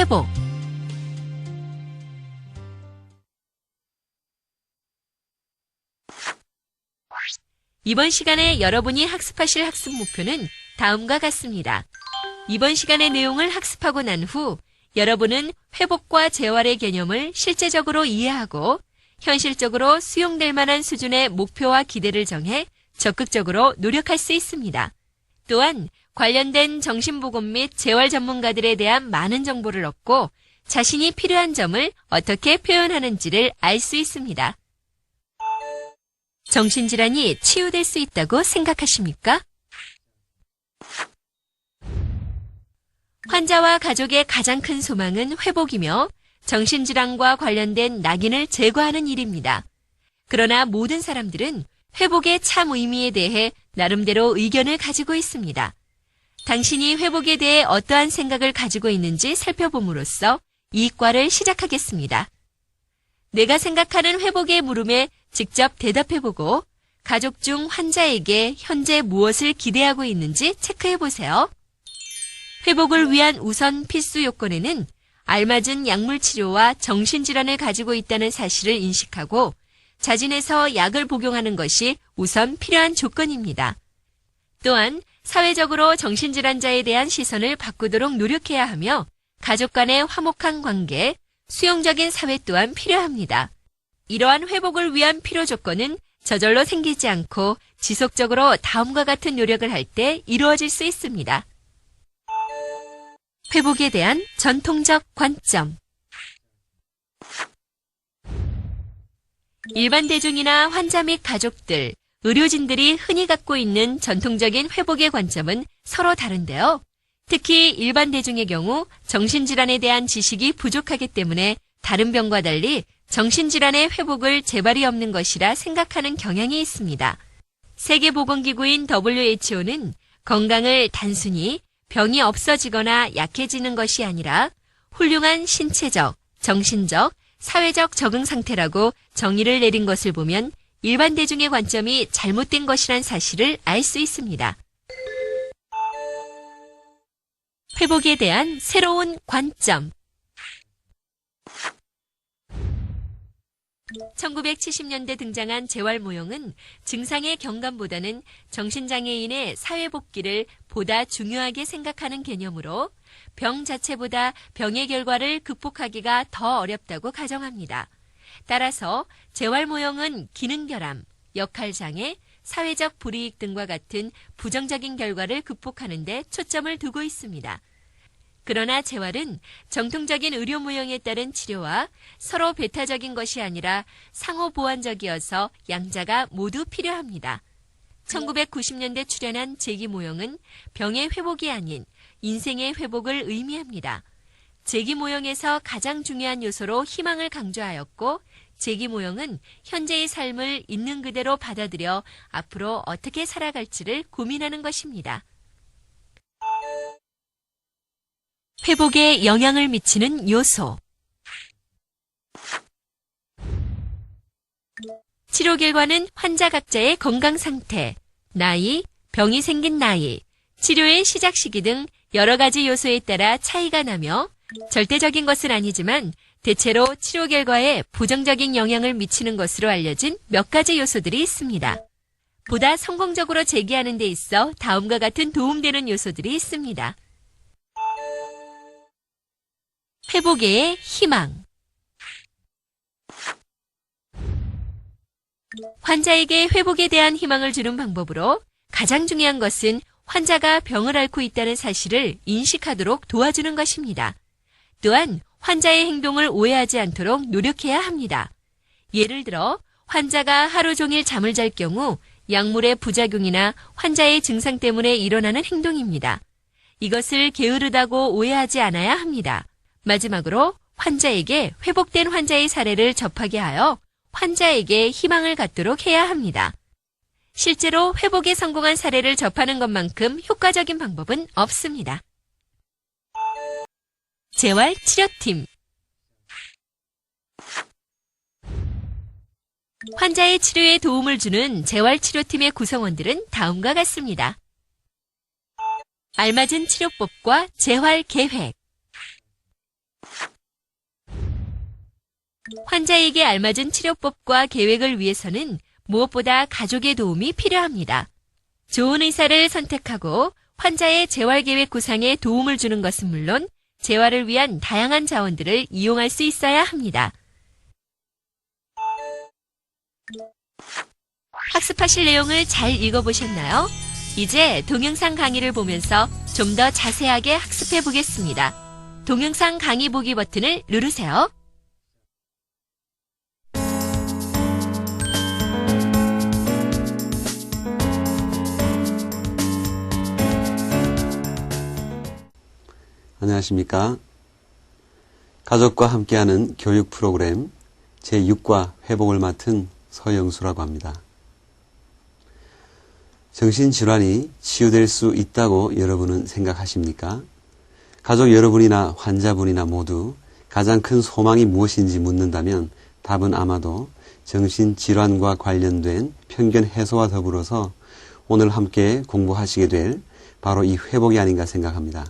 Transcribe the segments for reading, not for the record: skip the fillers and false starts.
회복. 이번 시간에 여러분이 학습하실 학습 목표는 다음과 같습니다. 이번 시간의 내용을 학습하고 난 후 여러분은 회복과 재활의 개념을 실제적으로 이해하고 현실적으로 수용될 만한 수준의 목표와 기대를 정해 적극적으로 노력할 수 있습니다. 또한 관련된 정신보건 및 재활 전문가들에 대한 많은 정보를 얻고 자신이 필요한 점을 어떻게 표현하는지를 알 수 있습니다. 정신질환이 치유될 수 있다고 생각하십니까? 환자와 가족의 가장 큰 소망은 회복이며 정신질환과 관련된 낙인을 제거하는 일입니다. 그러나 모든 사람들은 회복의 참 의미에 대해 나름대로 의견을 가지고 있습니다. 당신이 회복에 대해 어떠한 생각을 가지고 있는지 살펴봄으로써 이 과를 시작하겠습니다. 내가 생각하는 회복의 물음에 직접 대답해보고 가족 중 환자에게 현재 무엇을 기대하고 있는지 체크해보세요. 회복을 위한 우선 필수 요건에는 알맞은 약물 치료와 정신질환을 가지고 있다는 사실을 인식하고 자진해서 약을 복용하는 것이 우선 필요한 조건입니다. 또한 사회적으로 정신질환자에 대한 시선을 바꾸도록 노력해야 하며 가족 간의 화목한 관계, 수용적인 사회 또한 필요합니다. 이러한 회복을 위한 필요 조건은 저절로 생기지 않고 지속적으로 다음과 같은 노력을 할 때 이루어질 수 있습니다. 회복에 대한 전통적 관점. 일반 대중이나 환자 및 가족들, 의료진들이 흔히 갖고 있는 전통적인 회복의 관점은 서로 다른데요. 특히 일반 대중의 경우 정신질환에 대한 지식이 부족하기 때문에 다른 병과 달리 정신질환의 회복을 재발이 없는 것이라 생각하는 경향이 있습니다. 세계보건기구인 WHO는 건강을 단순히 병이 없어지거나 약해지는 것이 아니라 훌륭한 신체적, 정신적, 사회적 적응 상태라고 정의를 내린 것을 보면 일반 대중의 관점이 잘못된 것이란 사실을 알 수 있습니다. 회복에 대한 새로운 관점. 1970년대 등장한 재활모형은 증상의 경감보다는 정신장애인의 사회복귀를 보다 중요하게 생각하는 개념으로 병 자체보다 병의 결과를 극복하기가 더 어렵다고 가정합니다. 따라서 재활모형은 기능결함, 역할장애, 사회적 불이익 등과 같은 부정적인 결과를 극복하는 데 초점을 두고 있습니다. 그러나 재활은 정통적인 의료무형에 따른 치료와 서로 배타적인 것이 아니라 상호보완적이어서 양자가 모두 필요합니다. 1990년대 출현한 재기모형은 병의 회복이 아닌 인생의 회복을 의미합니다. 재기모형에서 가장 중요한 요소로 희망을 강조하였고 재기모형은 현재의 삶을 있는 그대로 받아들여 앞으로 어떻게 살아갈지를 고민하는 것입니다. 회복에 영향을 미치는 요소. 치료 결과는 환자 각자의 건강 상태, 나이, 병이 생긴 나이, 치료의 시작 시기 등 여러 가지 요소에 따라 차이가 나며 절대적인 것은 아니지만 대체로 치료 결과에 부정적인 영향을 미치는 것으로 알려진 몇 가지 요소들이 있습니다. 보다 성공적으로 재기하는 데 있어 다음과 같은 도움되는 요소들이 있습니다. 회복의 희망. 환자에게 회복에 대한 희망을 주는 방법으로 가장 중요한 것은 환자가 병을 앓고 있다는 사실을 인식하도록 도와주는 것입니다. 또한 환자의 행동을 오해하지 않도록 노력해야 합니다. 예를 들어 환자가 하루 종일 잠을 잘 경우 약물의 부작용이나 환자의 증상 때문에 일어나는 행동입니다. 이것을 게으르다고 오해하지 않아야 합니다. 마지막으로 환자에게 회복된 환자의 사례를 접하게 하여 환자에게 희망을 갖도록 해야 합니다. 실제로 회복에 성공한 사례를 접하는 것만큼 효과적인 방법은 없습니다. 재활치료팀. 환자의 치료에 도움을 주는 재활치료팀의 구성원들은 다음과 같습니다. 알맞은 치료법과 재활계획, 환자에게 알맞은 치료법과 계획을 위해서는 무엇보다 가족의 도움이 필요합니다. 좋은 의사를 선택하고 환자의 재활계획 구상에 도움을 주는 것은 물론 재활을 위한 다양한 자원들을 이용할 수 있어야 합니다. 학습하실 내용을 잘 읽어보셨나요? 이제 동영상 강의를 보면서 좀 더 자세하게 학습해 보겠습니다. 동영상 강의 보기 버튼을 누르세요. 안녕하십니까. 가족과 함께하는 교육 프로그램 제6과 회복을 맡은 서영수라고 합니다. 정신질환이 치유될 수 있다고 여러분은 생각하십니까? 가족 여러분이나 환자분이나 모두 가장 큰 소망이 무엇인지 묻는다면 답은 아마도 정신질환과 관련된 편견 해소와 더불어서 오늘 함께 공부하시게 될 바로 이 회복이 아닌가 생각합니다.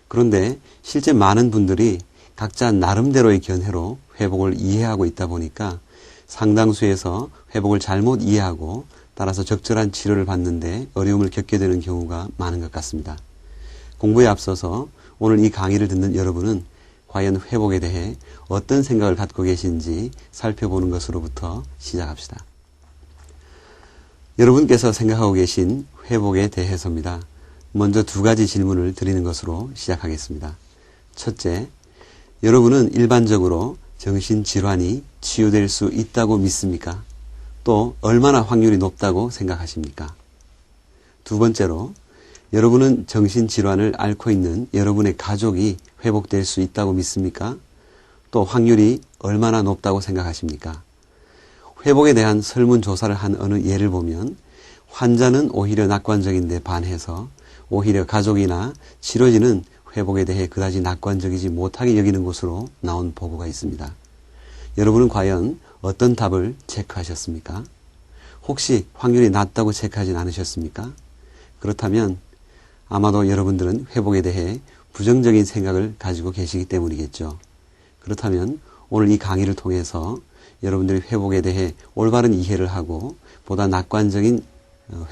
그런데 실제 많은 분들이 각자 나름대로의 견해로 회복을 이해하고 있다 보니까 상당수에서 회복을 잘못 이해하고 따라서 적절한 치료를 받는데 어려움을 겪게 되는 경우가 많은 것 같습니다. 공부에 앞서서 오늘 이 강의를 듣는 여러분은 과연 회복에 대해 어떤 생각을 갖고 계신지 살펴보는 것으로부터 시작합시다. 여러분께서 생각하고 계신 회복에 대해서입니다. 먼저 두 가지 질문을 드리는 것으로 시작하겠습니다. 첫째, 여러분은 일반적으로 정신질환이 치유될 수 있다고 믿습니까? 또 얼마나 확률이 높다고 생각하십니까? 두 번째로, 여러분은 정신질환을 앓고 있는 여러분의 가족이 회복될 수 있다고 믿습니까? 또 확률이 얼마나 높다고 생각하십니까? 회복에 대한 설문조사를 한 어느 예를 보면 환자는 오히려 낙관적인데 반해서 오히려 가족이나 치료진은 회복에 대해 그다지 낙관적이지 못하게 여기는 것으로 나온 보고가 있습니다. 여러분은 과연 어떤 답을 체크하셨습니까? 혹시 확률이 낮다고 체크하진 않으셨습니까? 그렇다면 아마도 여러분들은 회복에 대해 부정적인 생각을 가지고 계시기 때문이겠죠. 그렇다면 오늘 이 강의를 통해서 여러분들이 회복에 대해 올바른 이해를 하고 보다 낙관적인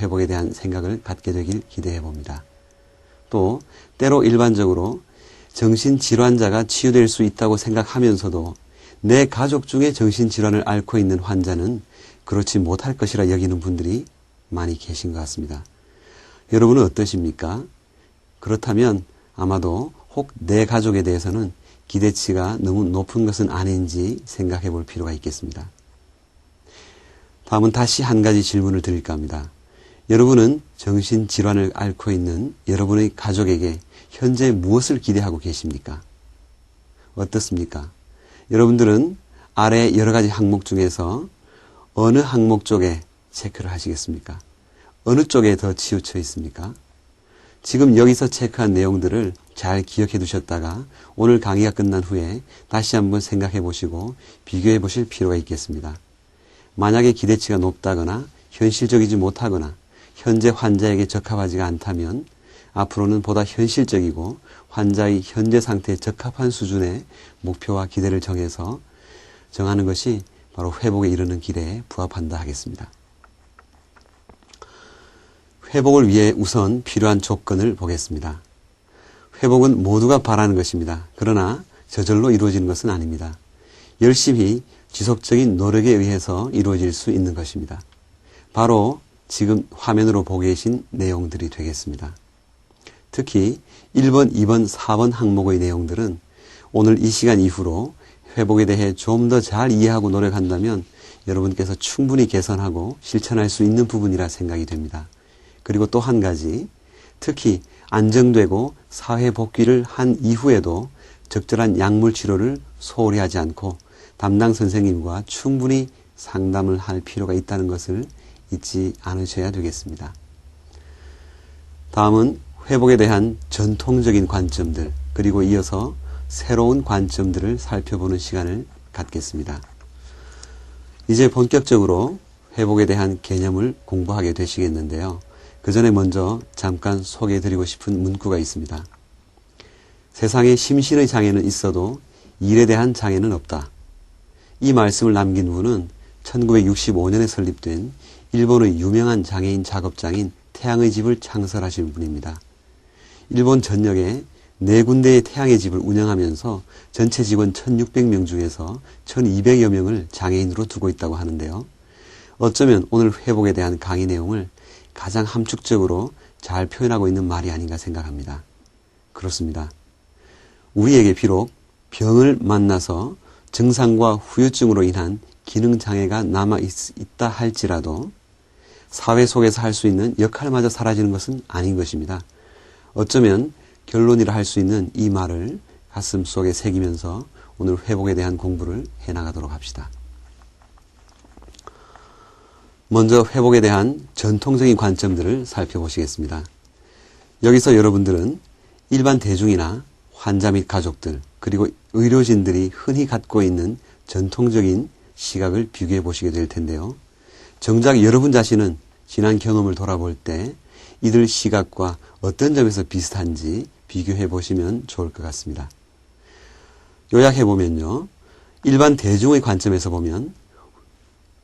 회복에 대한 생각을 갖게 되길 기대해 봅니다. 또 때로 일반적으로 정신질환자가 치유될 수 있다고 생각하면서도 내 가족 중에 정신질환을 앓고 있는 환자는 그렇지 못할 것이라 여기는 분들이 많이 계신 것 같습니다. 여러분은 어떠십니까? 그렇다면 아마도 혹 내 가족에 대해서는 기대치가 너무 높은 것은 아닌지 생각해 볼 필요가 있겠습니다. 다음은 다시 한 가지 질문을 드릴까 합니다. 여러분은 정신질환을 앓고 있는 여러분의 가족에게 현재 무엇을 기대하고 계십니까? 어떻습니까? 여러분들은 아래 여러 가지 항목 중에서 어느 항목 쪽에 체크를 하시겠습니까? 어느 쪽에 더 치우쳐 있습니까? 지금 여기서 체크한 내용들을 잘 기억해 두셨다가 오늘 강의가 끝난 후에 다시 한번 생각해 보시고 비교해 보실 필요가 있겠습니다. 만약에 기대치가 높다거나 현실적이지 못하거나 현재 환자에게 적합하지가 않다면 앞으로는 보다 현실적이고 환자의 현재 상태에 적합한 수준의 목표와 기대를 정해서 정하는 것이 바로 회복에 이르는 길에 부합한다 하겠습니다. 회복을 위해 우선 필요한 조건을 보겠습니다. 회복은 모두가 바라는 것입니다. 그러나 저절로 이루어지는 것은 아닙니다. 열심히 지속적인 노력에 의해서 이루어질 수 있는 것입니다. 바로 지금 화면으로 보고 계신 내용들이 되겠습니다. 특히 1번, 2번, 4번 항목의 내용들은 오늘 이 시간 이후로 회복에 대해 좀 더 잘 이해하고 노력한다면 여러분께서 충분히 개선하고 실천할 수 있는 부분이라 생각이 됩니다. 그리고 또 한 가지, 특히 안정되고 사회 복귀를 한 이후에도 적절한 약물 치료를 소홀히 하지 않고 담당 선생님과 충분히 상담을 할 필요가 있다는 것을 잊지 않으셔야 되겠습니다. 다음은 회복에 대한 전통적인 관점들, 그리고 이어서 새로운 관점들을 살펴보는 시간을 갖겠습니다. 이제 본격적으로 회복에 대한 개념을 공부하게 되시겠는데요. 그 전에 먼저 잠깐 소개해드리고 싶은 문구가 있습니다. 세상에 심신의 장애는 있어도 일에 대한 장애는 없다. 이 말씀을 남긴 분은 1965년에 설립된 일본의 유명한 장애인 작업장인 태양의 집을 창설하신 분입니다. 일본 전역에 4군데의 태양의 집을 운영하면서 전체 직원 1600명 중에서 1200여 명을 장애인으로 두고 있다고 하는데요. 어쩌면 오늘 회복에 대한 강의 내용을 가장 함축적으로 잘 표현하고 있는 말이 아닌가 생각합니다. 그렇습니다. 우리에게 비록 병을 만나서 증상과 후유증으로 인한 기능장애가 남아있다 할지라도 사회 속에서 할 수 있는 역할마저 사라지는 것은 아닌 것입니다. 어쩌면 결론이라 할 수 있는 이 말을 가슴 속에 새기면서 오늘 회복에 대한 공부를 해나가도록 합시다. 먼저 회복에 대한 전통적인 관점들을 살펴보시겠습니다. 여기서 여러분들은 일반 대중이나 환자 및 가족들 그리고 의료진들이 흔히 갖고 있는 전통적인 시각을 비교해 보시게 될 텐데요. 정작 여러분 자신은 지난 경험을 돌아볼 때 이들 시각과 어떤 점에서 비슷한지 비교해 보시면 좋을 것 같습니다. 요약해 보면요. 일반 대중의 관점에서 보면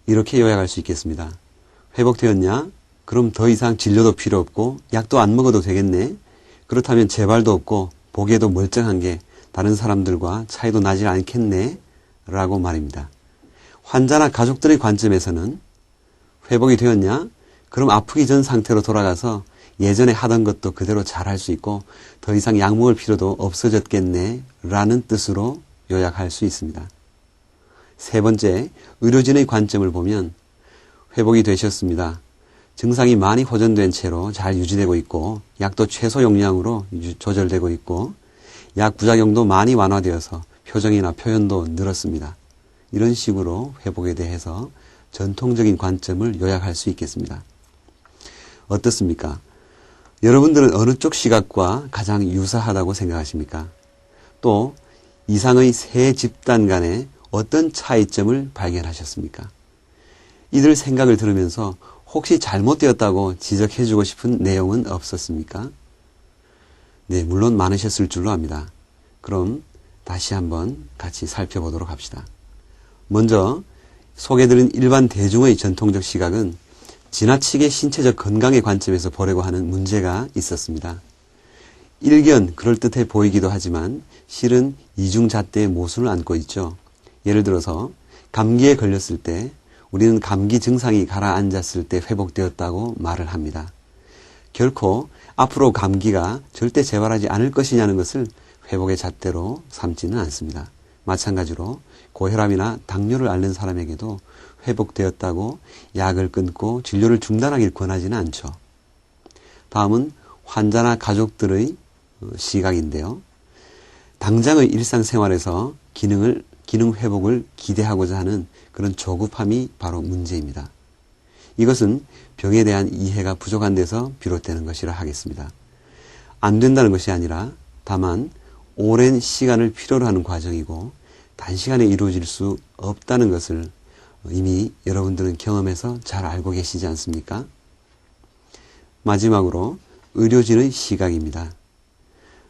이렇게 요약할 수 있겠습니다. 회복되었냐? 그럼 더 이상 진료도 필요 없고 약도 안 먹어도 되겠네. 그렇다면 재발도 없고 보기에도 멀쩡한 게 다른 사람들과 차이도 나지 않겠네. 라고 말입니다. 환자나 가족들의 관점에서는 회복이 되었냐? 그럼 아프기 전 상태로 돌아가서 예전에 하던 것도 그대로 잘할 수 있고 더 이상 약 먹을 필요도 없어졌겠네 라는 뜻으로 요약할 수 있습니다. 세 번째, 의료진의 관점을 보면 회복이 되셨습니다. 증상이 많이 호전된 채로 잘 유지되고 있고 약도 최소 용량으로 조절되고 있고 약 부작용도 많이 완화되어서 표정이나 표현도 늘었습니다. 이런 식으로 회복에 대해서 전통적인 관점을 요약할 수 있겠습니다. 어떻습니까? 여러분들은 어느 쪽 시각과 가장 유사하다고 생각하십니까? 또 이상의 세 집단 간에 어떤 차이점을 발견하셨습니까? 이들 생각을 들으면서 혹시 잘못되었다고 지적해주고 싶은 내용은 없었습니까? 네, 물론 많으셨을 줄로 압니다. 그럼 다시 한번 같이 살펴보도록 합시다. 먼저 소개드린 일반 대중의 전통적 시각은 지나치게 신체적 건강의 관점에서 보려고 하는 문제가 있었습니다. 일견 그럴듯해 보이기도 하지만 실은 이중잣대의 모순을 안고 있죠. 예를 들어서 감기에 걸렸을 때 우리는 감기 증상이 가라앉았을 때 회복되었다고 말을 합니다. 결코 앞으로 감기가 절대 재발하지 않을 것이냐는 것을 회복의 잣대로 삼지는 않습니다. 마찬가지로 고혈압이나 당뇨를 앓는 사람에게도 회복되었다고 약을 끊고 진료를 중단하길 권하지는 않죠. 다음은 환자나 가족들의 시각인데요. 당장의 일상생활에서 기능 회복을 기대하고자 하는 그런 조급함이 바로 문제입니다. 이것은 병에 대한 이해가 부족한 데서 비롯되는 것이라 하겠습니다. 안 된다는 것이 아니라 다만 오랜 시간을 필요로 하는 과정이고 단시간에 이루어질 수 없다는 것을 이미 여러분들은 경험해서 잘 알고 계시지 않습니까? 마지막으로 의료진의 시각입니다.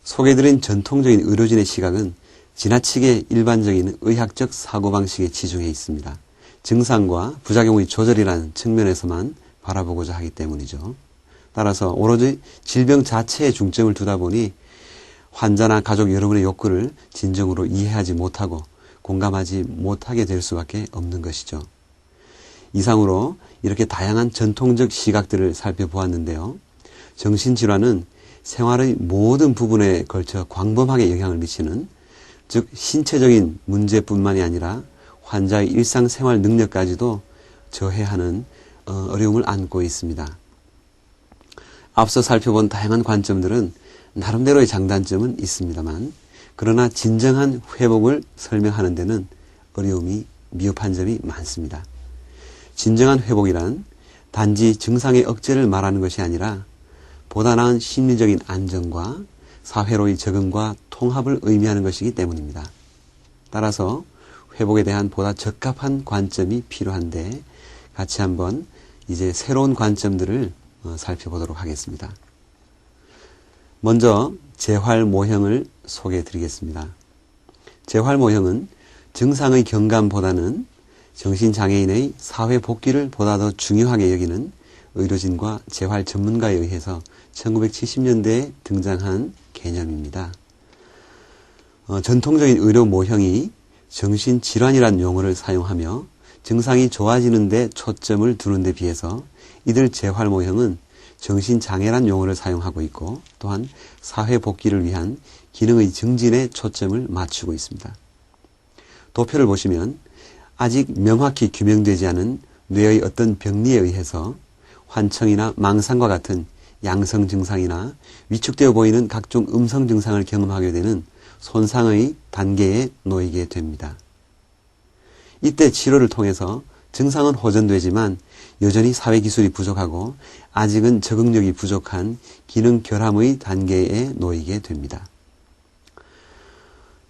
소개드린 전통적인 의료진의 시각은 지나치게 일반적인 의학적 사고방식에 치중해 있습니다. 증상과 부작용의 조절이라는 측면에서만 바라보고자 하기 때문이죠. 따라서 오로지 질병 자체에 중점을 두다 보니 환자나 가족 여러분의 욕구를 진정으로 이해하지 못하고 공감하지 못하게 될 수밖에 없는 것이죠. 이상으로 이렇게 다양한 전통적 시각들을 살펴보았는데요. 정신질환은 생활의 모든 부분에 걸쳐 광범하게 영향을 미치는, 즉 신체적인 문제뿐만이 아니라 환자의 일상생활 능력까지도 저해하는 어려움을 안고 있습니다. 앞서 살펴본 다양한 관점들은 나름대로의 장단점은 있습니다만, 그러나 진정한 회복을 설명하는 데는 어려움이 미흡한 점이 많습니다. 진정한 회복이란 단지 증상의 억제를 말하는 것이 아니라 보다 나은 심리적인 안정과 사회로의 적응과 통합을 의미하는 것이기 때문입니다. 따라서 회복에 대한 보다 적합한 관점이 필요한데 같이 한번 이제 새로운 관점들을 살펴보도록 하겠습니다. 먼저 재활 모형을 소개해 드리겠습니다. 재활 모형은 증상의 경감보다는 정신장애인의 사회 복귀를 보다 더 중요하게 여기는 의료진과 재활 전문가에 의해서 1970년대에 등장한 개념입니다. 전통적인 의료 모형이 정신질환이란 용어를 사용하며 증상이 좋아지는 데 초점을 두는 데 비해서 이들 재활 모형은 정신장애란 용어를 사용하고 있고 또한 사회 복귀를 위한 기능의 증진에 초점을 맞추고 있습니다. 도표를 보시면 아직 명확히 규명되지 않은 뇌의 어떤 병리에 의해서 환청이나 망상과 같은 양성 증상이나 위축되어 보이는 각종 음성 증상을 경험하게 되는 손상의 단계에 놓이게 됩니다. 이때 치료를 통해서 증상은 호전되지만 여전히 사회기술이 부족하고 아직은 적응력이 부족한 기능 결함의 단계에 놓이게 됩니다.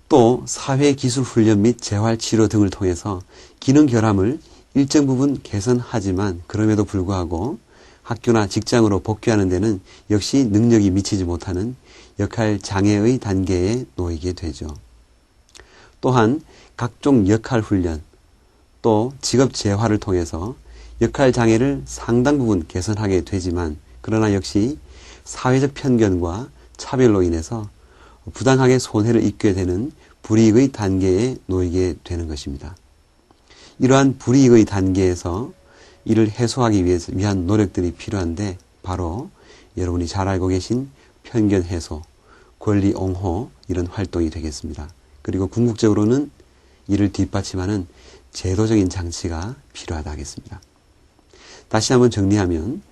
또 사회기술 훈련 및 재활치료 등을 통해서 기능 결함을 일정 부분 개선하지만 그럼에도 불구하고 학교나 직장으로 복귀하는 데는 역시 능력이 미치지 못하는 역할 장애의 단계에 놓이게 되죠. 또한 각종 역할 훈련 또 직업 재활을 통해서 역할 장애를 상당 부분 개선하게 되지만 그러나 역시 사회적 편견과 차별로 인해서 부당하게 손해를 입게 되는 불이익의 단계에 놓이게 되는 것입니다. 이러한 불이익의 단계에서 이를 해소하기 위한 노력들이 필요한데 바로 여러분이 잘 알고 계신 편견 해소, 권리 옹호 이런 활동이 되겠습니다. 그리고 궁극적으로는 이를 뒷받침하는 제도적인 장치가 필요하다 하겠습니다. 다시 한번 정리하면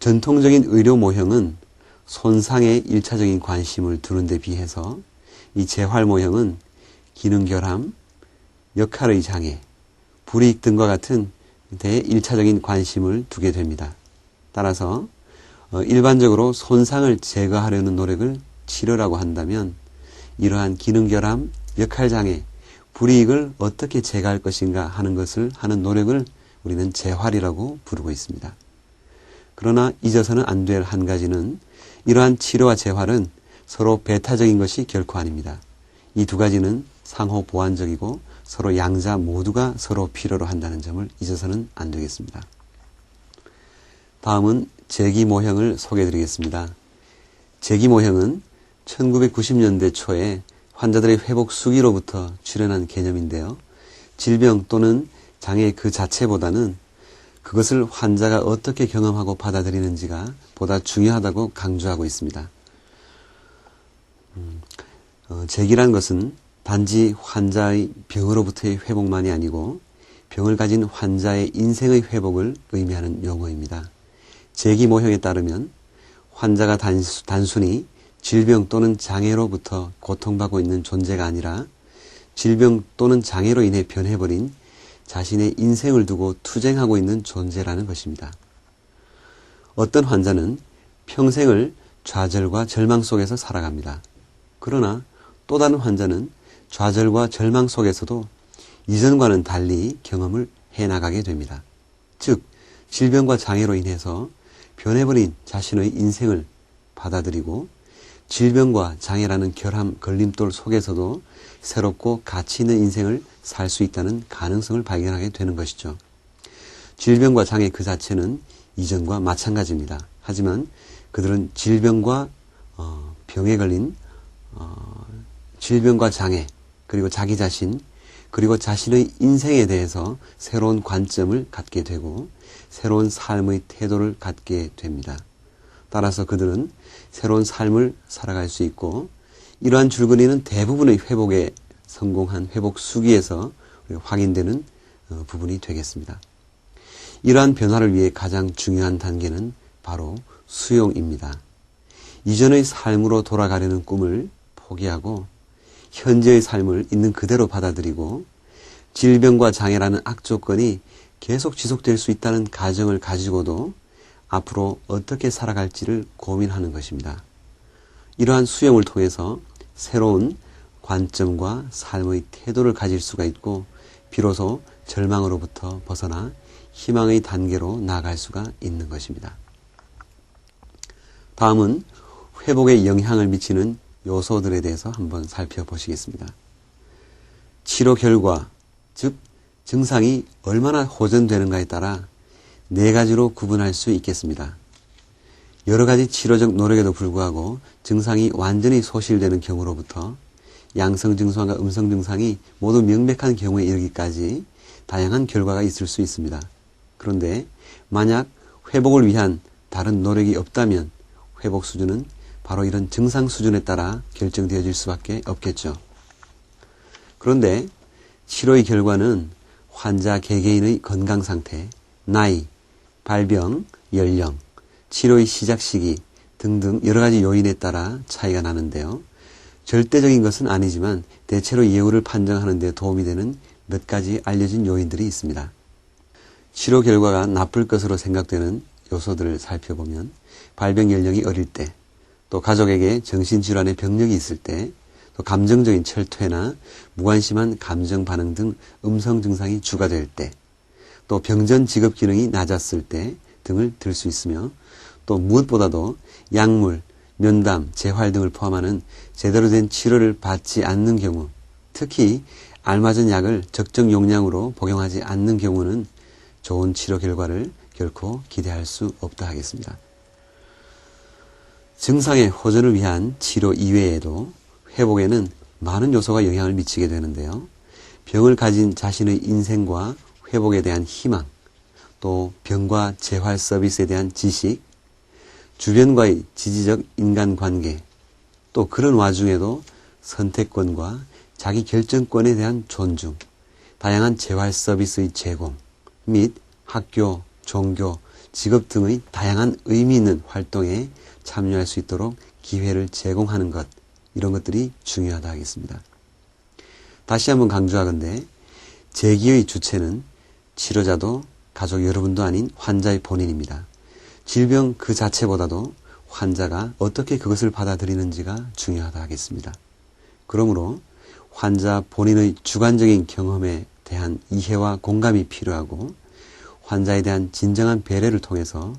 전통적인 의료 모형은 손상에 1차적인 관심을 두는 데 비해서 이 재활 모형은 기능 결함, 역할의 장애, 불이익 등과 같은 데 1차적인 관심을 두게 됩니다. 따라서 일반적으로 손상을 제거하려는 노력을 치료라고 한다면 이러한 기능 결함, 역할 장애, 불이익을 어떻게 제거할 것인가 하는 노력을 우리는 재활이라고 부르고 있습니다. 그러나 잊어서는 안 될 한 가지는 이러한 치료와 재활은 서로 배타적인 것이 결코 아닙니다. 이 두 가지는 상호 보완적이고 서로 양자 모두가 서로 필요로 한다는 점을 잊어서는 안 되겠습니다. 다음은 재기 모형을 소개해 드리겠습니다. 재기 모형은 1990년대 초에 환자들의 회복 수기로부터 출현한 개념인데요. 질병 또는 장애 그 자체보다는 그것을 환자가 어떻게 경험하고 받아들이는지가 보다 중요하다고 강조하고 있습니다. 재기란 것은 단지 환자의 병으로부터의 회복만이 아니고 병을 가진 환자의 인생의 회복을 의미하는 용어입니다. 재기 모형에 따르면 환자가 단순히 질병 또는 장애로부터 고통받고 있는 존재가 아니라 질병 또는 장애로 인해 변해버린 자신의 인생을 두고 투쟁하고 있는 존재라는 것입니다. 어떤 환자는 평생을 좌절과 절망 속에서 살아갑니다. 그러나 또 다른 환자는 좌절과 절망 속에서도 이전과는 달리 경험을 해나가게 됩니다. 즉, 질병과 장애로 인해서 변해버린 자신의 인생을 받아들이고 질병과 장애라는 결함, 걸림돌 속에서도 새롭고 가치 있는 인생을 살 수 있다는 가능성을 발견하게 되는 것이죠. 질병과 장애 그 자체는 이전과 마찬가지입니다. 하지만 그들은 질병과 병에 걸린 질병과 장애 그리고 자기 자신 그리고 자신의 인생에 대해서 새로운 관점을 갖게 되고 새로운 삶의 태도를 갖게 됩니다. 따라서 그들은 새로운 삶을 살아갈 수 있고 이러한 줄거리는 대부분의 회복에 성공한 회복 수기에서 확인되는 부분이 되겠습니다. 이러한 변화를 위해 가장 중요한 단계는 바로 수용입니다. 이전의 삶으로 돌아가려는 꿈을 포기하고 현재의 삶을 있는 그대로 받아들이고 질병과 장애라는 악조건이 계속 지속될 수 있다는 가정을 가지고도 앞으로 어떻게 살아갈지를 고민하는 것입니다. 이러한 수용을 통해서 새로운 관점과 삶의 태도를 가질 수가 있고 비로소 절망으로부터 벗어나 희망의 단계로 나아갈 수가 있는 것입니다. 다음은 회복에 영향을 미치는 요소들에 대해서 한번 살펴보시겠습니다. 치료 결과, 즉 증상이 얼마나 호전되는가에 따라 네 가지로 구분할 수 있겠습니다. 여러 가지 치료적 노력에도 불구하고 증상이 완전히 소실되는 경우로부터 양성 증상과 음성 증상이 모두 명백한 경우에 이르기까지 다양한 결과가 있을 수 있습니다. 그런데 만약 회복을 위한 다른 노력이 없다면 회복 수준은 바로 이런 증상 수준에 따라 결정되어질 수밖에 없겠죠. 그런데 치료의 결과는 환자 개개인의 건강 상태, 나이, 발병, 연령, 치료의 시작 시기 등등 여러 가지 요인에 따라 차이가 나는데요. 절대적인 것은 아니지만 대체로 예후를 판정하는 데 도움이 되는 몇 가지 알려진 요인들이 있습니다. 치료 결과가 나쁠 것으로 생각되는 요소들을 살펴보면 발병 연령이 어릴 때, 또 가족에게 정신질환의 병력이 있을 때, 또 감정적인 철퇴나 무관심한 감정 반응 등 음성 증상이 주가될 때, 또 병전 직업 기능이 낮았을 때 등을 들 수 있으며, 또 무엇보다도 약물, 면담, 재활 등을 포함하는 제대로 된 치료를 받지 않는 경우, 특히 알맞은 약을 적정 용량으로 복용하지 않는 경우는 좋은 치료 결과를 결코 기대할 수 없다 하겠습니다. 증상의 호전을 위한 치료 이외에도 회복에는 많은 요소가 영향을 미치게 되는데요. 병을 가진 자신의 인생과 회복에 대한 희망, 또 병과 재활 서비스에 대한 지식, 주변과의 지지적 인간관계, 또 그런 와중에도 선택권과 자기 결정권에 대한 존중, 다양한 재활 서비스의 제공, 및 학교, 종교, 직업 등의 다양한 의미 있는 활동에 참여할 수 있도록 기회를 제공하는 것, 이런 것들이 중요하다 하겠습니다. 다시 한번 강조하건대 제기의 주체는 치료자도 가족 여러분도 아닌 환자의 본인입니다. 질병 그 자체보다도 환자가 어떻게 그것을 받아들이는지가 중요하다 하겠습니다. 그러므로 환자 본인의 주관적인 경험에 대한 이해와 공감이 필요하고 환자에 대한 진정한 배려를 통해서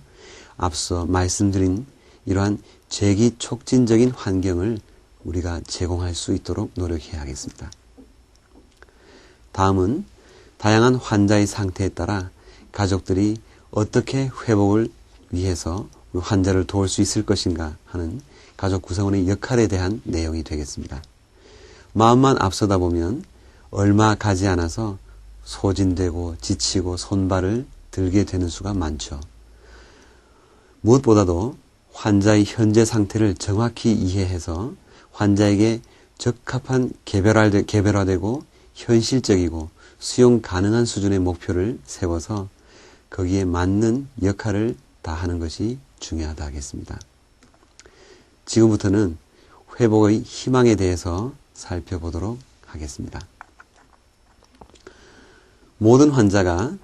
앞서 말씀드린 이러한 재기 촉진적인 환경을 우리가 제공할 수 있도록 노력해야 하겠습니다. 다음은 다양한 환자의 상태에 따라 가족들이 어떻게 회복을 위해서 환자를 도울 수 있을 것인가 하는 가족 구성원의 역할에 대한 내용이 되겠습니다. 마음만 앞서다 보면 얼마 가지 않아서 소진되고 지치고 손발을 들게 되는 수가 많죠. 무엇보다도 환자의 현재 상태를 정확히 이해해서 환자에게 적합한 개별화되고 현실적이고 수용 가능한 수준의 목표를 세워서 거기에 맞는 역할을 다하는 것이 중요하다 하겠습니다. 지금부터는 회복의 희망에 대해서 살펴보도록 하겠습니다. 모든 환자가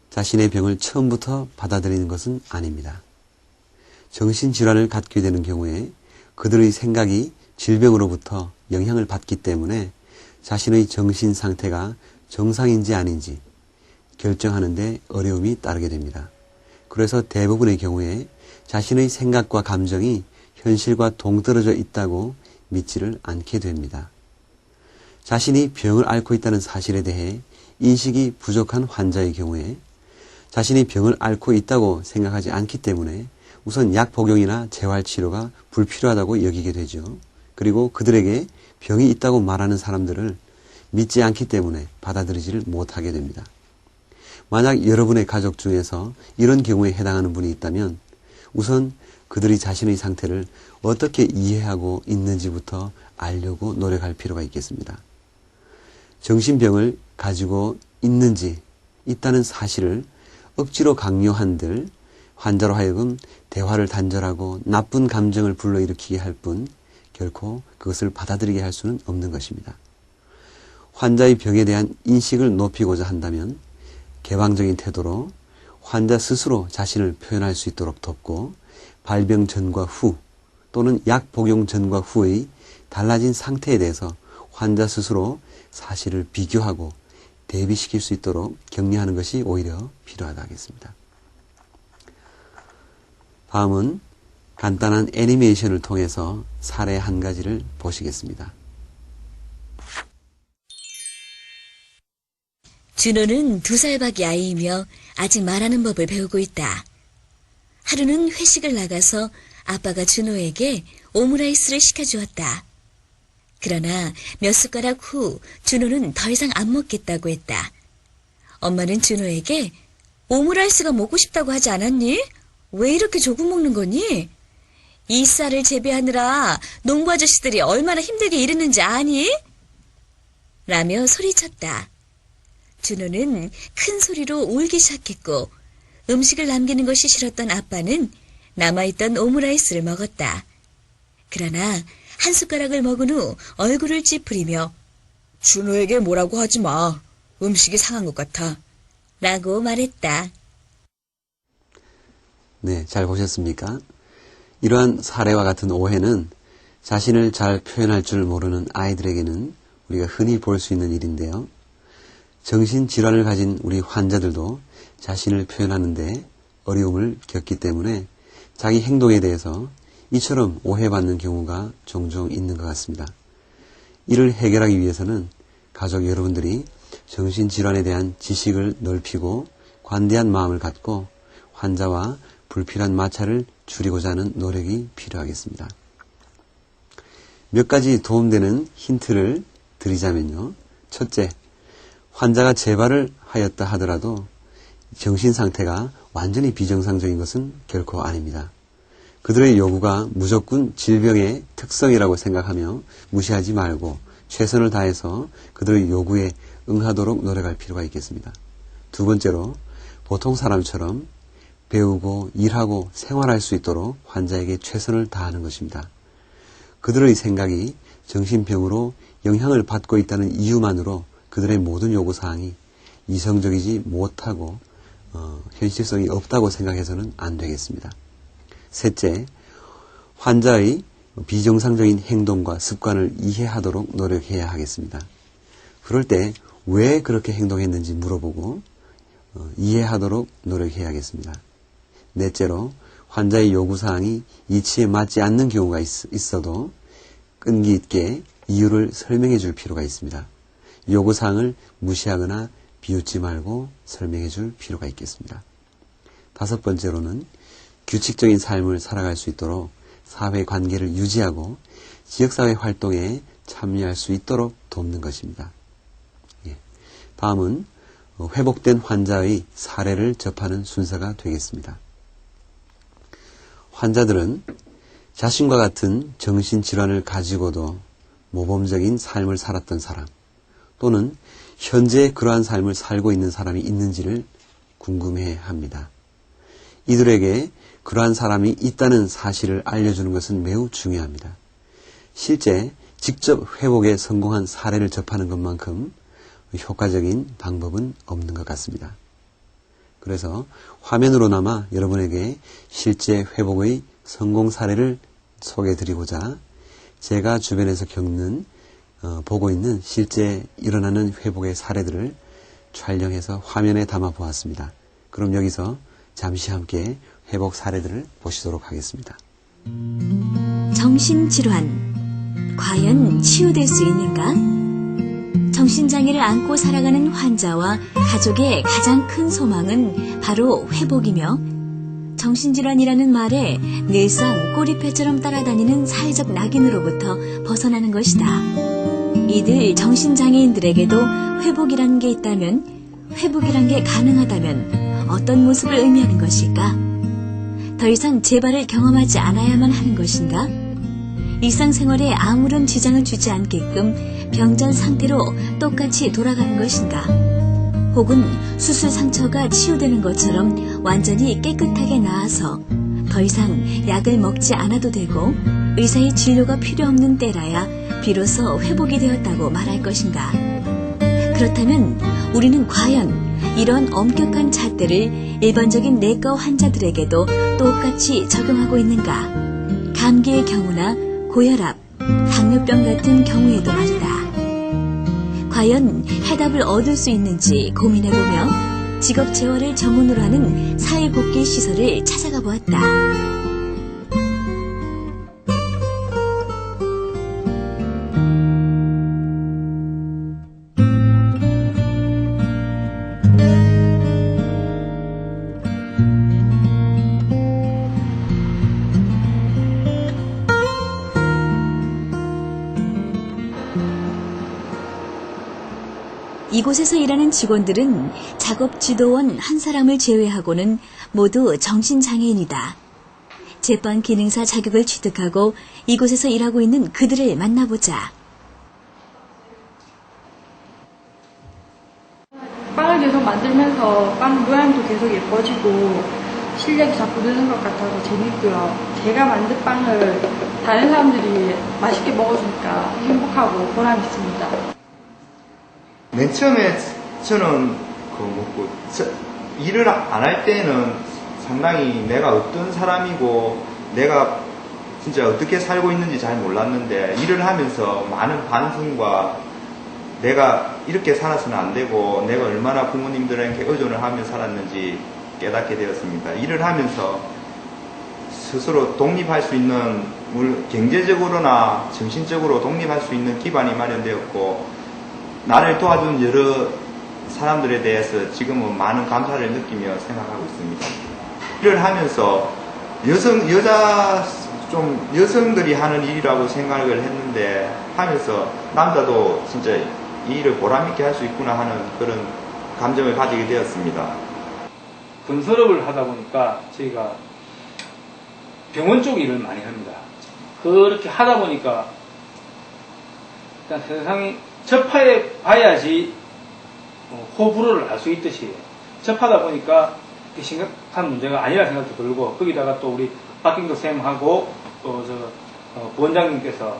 자신의 병을 처음부터 받아들이는 것은 아닙니다. 정신질환을 갖게 되는 경우에 그들의 생각이 질병으로부터 영향을 받기 때문에 자신의 정신 상태가 정상인지 아닌지 결정하는 데 어려움이 따르게 됩니다. 그래서 대부분의 경우에 자신의 생각과 감정이 현실과 동떨어져 있다고 믿지를 않게 됩니다. 자신이 병을 앓고 있다는 사실에 대해 인식이 부족한 환자의 경우에 자신이 병을 앓고 있다고 생각하지 않기 때문에 우선 약 복용이나 재활치료가 불필요하다고 여기게 되죠. 그리고 그들에게 병이 있다고 말하는 사람들을 믿지 않기 때문에 받아들이지를 못하게 됩니다. 만약 여러분의 가족 중에서 이런 경우에 해당하는 분이 있다면 우선 그들이 자신의 상태를 어떻게 이해하고 있는지부터 알려고 노력할 필요가 있겠습니다. 정신병을 가지고 있다는 사실을 억지로 강요한들 환자로 하여금 대화를 단절하고 나쁜 감정을 불러일으키게 할 뿐 결코 그것을 받아들이게 할 수는 없는 것입니다. 환자의 병에 대한 인식을 높이고자 한다면 개방적인 태도로 환자 스스로 자신을 표현할 수 있도록 돕고 발병 전과 후 또는 약 복용 전과 후의 달라진 상태에 대해서 환자 스스로 사실을 비교하고 대비시킬 수 있도록 격려하는 것이 오히려 필요하다 하겠습니다. 다음은 간단한 애니메이션을 통해서 사례 한 가지를 보시겠습니다. 준호는 2살밖에 아이이며 아직 말하는 법을 배우고 있다. 하루는 회식을 나가서 아빠가 준호에게 오므라이스를 시켜주었다. 그러나 몇 숟가락 후 준호는 더 이상 안 먹겠다고 했다. 엄마는 준호에게 오므라이스가 먹고 싶다고 하지 않았니? 왜 이렇게 조금 먹는 거니? 이 쌀을 재배하느라 농부 아저씨들이 얼마나 힘들게 일했는지 아니? 라며 소리쳤다. 준호는 큰 소리로 울기 시작했고 음식을 남기는 것이 싫었던 아빠는 남아있던 오므라이스를 먹었다. 그러나 한 숟가락을 먹은 후 얼굴을 찌푸리며 준호에게 뭐라고 하지 마. 음식이 상한 것 같아. 라고 말했다. 네, 잘 보셨습니까? 이러한 사례와 같은 오해는 자신을 잘 표현할 줄 모르는 아이들에게는 우리가 흔히 볼 수 있는 일인데요. 정신질환을 가진 우리 환자들도 자신을 표현하는데 어려움을 겪기 때문에 자기 행동에 대해서 이처럼 오해받는 경우가 종종 있는 것 같습니다. 이를 해결하기 위해서는 가족 여러분들이 정신질환에 대한 지식을 넓히고 관대한 마음을 갖고 환자와 불필요한 마찰을 줄이고자 하는 노력이 필요하겠습니다. 몇 가지 도움되는 힌트를 드리자면요. 첫째, 환자가 재발을 하였다 하더라도 정신 상태가 완전히 비정상적인 것은 결코 아닙니다. 그들의 요구가 무조건 질병의 특성이라고 생각하며 무시하지 말고 최선을 다해서 그들의 요구에 응하도록 노력할 필요가 있겠습니다. 두 번째로, 보통 사람처럼 배우고 일하고 생활할 수 있도록 환자에게 최선을 다하는 것입니다. 그들의 생각이 정신병으로 영향을 받고 있다는 이유만으로 그들의 모든 요구사항이 이성적이지 못하고 현실성이 없다고 생각해서는 안 되겠습니다. 셋째, 환자의 비정상적인 행동과 습관을 이해하도록 노력해야 하겠습니다. 그럴 때 왜 그렇게 행동했는지 물어보고 이해하도록 노력해야겠습니다. 넷째로, 환자의 요구사항이 이치에 맞지 않는 경우가 있어도 끈기 있게 이유를 설명해 줄 필요가 있습니다. 요구사항을 무시하거나 비웃지 말고 설명해 줄 필요가 있겠습니다. 다섯 번째로는 규칙적인 삶을 살아갈 수 있도록 사회관계를 유지하고 지역사회 활동에 참여할 수 있도록 돕는 것입니다. 다음은 회복된 환자의 사례를 접하는 순서가 되겠습니다. 환자들은 자신과 같은 정신질환을 가지고도 모범적인 삶을 살았던 사람 또는 현재 그러한 삶을 살고 있는 사람이 있는지를 궁금해합니다. 이들에게 그러한 사람이 있다는 사실을 알려주는 것은 매우 중요합니다. 실제 직접 회복에 성공한 사례를 접하는 것만큼 효과적인 방법은 없는 것 같습니다. 그래서 화면으로나마 여러분에게 실제 회복의 성공 사례를 소개해드리고자 제가 주변에서 보고 있는 실제 일어나는 회복의 사례들을 촬영해서 화면에 담아 보았습니다. 그럼 여기서 잠시 함께 회복 사례들을 보시도록 하겠습니다. 정신질환, 과연 치유될 수 있는가? 정신장애를 안고 살아가는 환자와 가족의 가장 큰 소망은 바로 회복이며 정신질환이라는 말에 늘상 꼬리표처럼 따라다니는 사회적 낙인으로부터 벗어나는 것이다. 이들 정신장애인들에게도 회복이라는 게 있다면, 회복이란 게 가능하다면 어떤 모습을 의미하는 것일까? 더 이상 재발을 경험하지 않아야만 하는 것인가? 일상생활에 아무런 지장을 주지 않게끔 병전 상태로 똑같이 돌아가는 것인가? 혹은 수술 상처가 치유되는 것처럼 완전히 깨끗하게 나아서 더 이상 약을 먹지 않아도 되고 의사의 진료가 필요 없는 때라야 비로소 회복이 되었다고 말할 것인가? 그렇다면 우리는 과연 이런 엄격한 잣대를 일반적인 내과 환자들에게도 똑같이 적용하고 있는가? 감기의 경우나 고혈압, 당뇨병 같은 경우에도 말이다. 과연 해답을 얻을 수 있는지 고민해보며 직업재활을 전문으로 하는 사회복귀 시설을 찾아가 보았다. 이곳에서 일하는 직원들은 작업 지도원 한 사람을 제외하고는 모두 정신장애인이다. 제빵 기능사 자격을 취득하고 이곳에서 일하고 있는 그들을 만나보자. 빵을 계속 만들면서 빵 모양도 계속 예뻐지고 실력이 자꾸 느는 것 같아서 재밌고요. 제가 만든 빵을 다른 사람들이 맛있게 먹어주니까 행복하고 보람 있습니다. 맨 처음에 저는 일을 안 할 때는 상당히 내가 어떤 사람이고 내가 진짜 어떻게 살고 있는지 잘 몰랐는데 일을 하면서 많은 반성과 내가 이렇게 살아서는 안 되고 내가 얼마나 부모님들에게 의존을 하며 살았는지 깨닫게 되었습니다. 일을 하면서 스스로 독립할 수 있는 경제적으로나 정신적으로 독립할 수 있는 기반이 마련되었고 나를 도와준 여러 사람들에 대해서 지금은 많은 감사를 느끼며 생각하고 있습니다. 일을 하면서 여성들이 하는 일이라고 생각을 했는데 하면서 남자도 진짜 이 일을 보람있게 할 수 있구나 하는 그런 감정을 가지게 되었습니다. 건설업을 하다 보니까 저희가 병원 쪽 일을 많이 합니다. 그렇게 하다 보니까 일단 세상이 접해 봐야지 호불호를 알 수 있듯이 접하다 보니까 심각한 문제가 아니라 생각도 들고 거기다가 또 우리 박경도 쌤하고 또 부원장님께서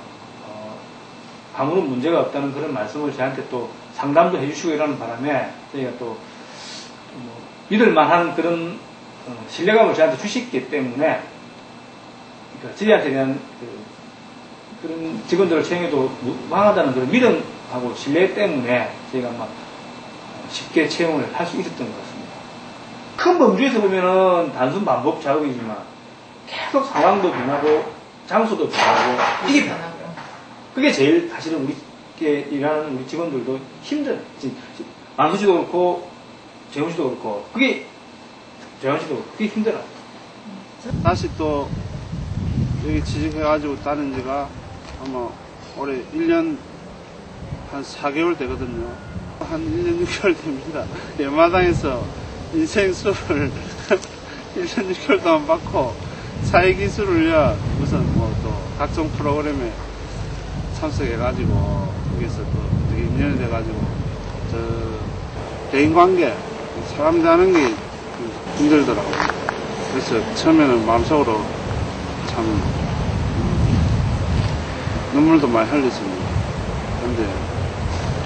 아무런 문제가 없다는 그런 말씀을 저한테 또 상담도 해주시고 이러는 바람에 저희가 또 믿을만한 그런 신뢰감을 저한테 주셨기 때문에 그러니까 저희한테 대한 그런 직원들을 채용해도 무방하다는 그런 믿음하고 신뢰 때문에 저희가 막 쉽게 채용을 할 수 있었던 것 같습니다. 큰 범주에서 보면은 단순 반복 작업이지만 계속 상황도 변하고 장소도 변하고 이게 변하고 그게 제일 사실은 우리 일하는 우리 직원들도 힘들어요. 만수 씨도 그렇고 재훈 씨도 그렇고 재훈 씨도 그렇고 그게 힘들어요. 다시 또 여기 취직해가지고 다른 지가 아마 올해 1년 한 4개월 되거든요. 한 1년 6개월 됩니다. 연마당에서 인생 수업을 1년 6개월 동안 받고 사회기술을 위한 무슨 또 각종 프로그램에 참석해가지고 거기서 또 되게 인연이 돼가지고 대인관계 사람 대하는 게 힘들더라고요. 그래서 처음에는 마음속으로 참 눈물도 많이 흘렸습니다. 근데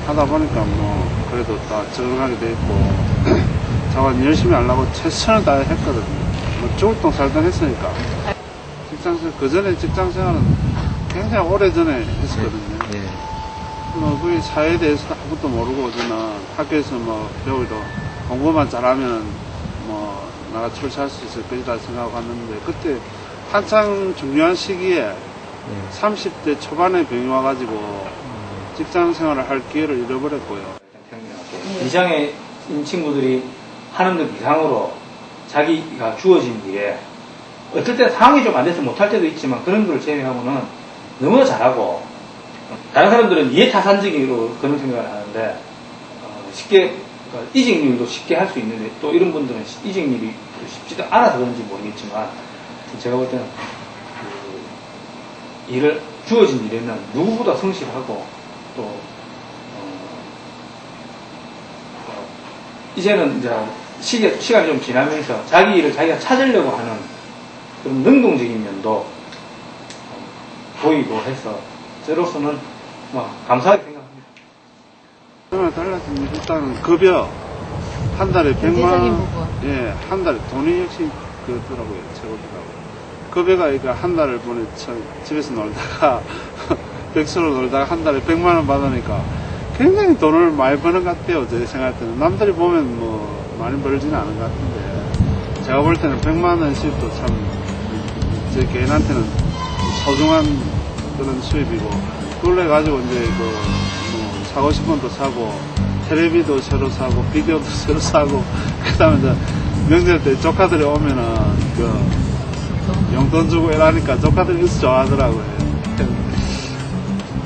하다 보니까 그래도 다 적응하게 돼 있고 자관 열심히 하려고 최선을 다해 했거든요. 죽을 똥 살똥 했으니까. 그 전에 직장생활은 굉장히 오래 전에 했었거든요. 그 사회에 대해서도 아무것도 모르고 저는 학교에서 배우기도 공부만 잘하면 나가 출세할 수 있을 것이다 생각하고 갔는데 그때 한창 중요한 시기에 30대 초반에 병이 와가지고 직장 생활을 할 기회를 잃어버렸고요. 이장애인 친구들이 하는 것 이상으로 자기가 주어진 일에 어떨 때 상황이 좀 안 돼서 못할 때도 있지만 그런 걸 제외하고는 너무나 잘하고 다른 사람들은 이해타산적으로 그런 생각을 하는데 쉽게 이직률도 쉽게 할 수 있는데 또 이런 분들은 이직률이 쉽지도 않아서 그런지 모르겠지만 제가 볼 때는 일을 주어진 일에는 누구보다 성실하고 또 이제는 이제 시간이 좀 지나면서 자기 일을 자기가 찾으려고 하는 그런 능동적인 면도 보이고 해서 저로서는 감사하게 생각합니다. 정말 달랐습니다. 일단은 급여 한 달에 100만 원, 한 달에 돈이 역시 그렇더라고요. 최고더라고요. 급여가 그러니까 한 달을 집에서 놀다가 백수로 놀다가 한 달에 100만 원 받으니까 굉장히 돈을 많이 버는 것 같아요. 제 생각할 때는 남들이 보면 많이 벌지는 않은 것 같은데 제가 볼 때는 100만 원씩도 참 제 개인한테는 소중한 그런 수입이고 그걸로 해가지고 이제 사고 싶은 것도 사고 텔레비도 새로 사고 비디오도 새로 사고 그 다음에 이제 명절 때 조카들이 오면은 용돈 주고 이러니까 조카들이 있어 좋아하더라고요.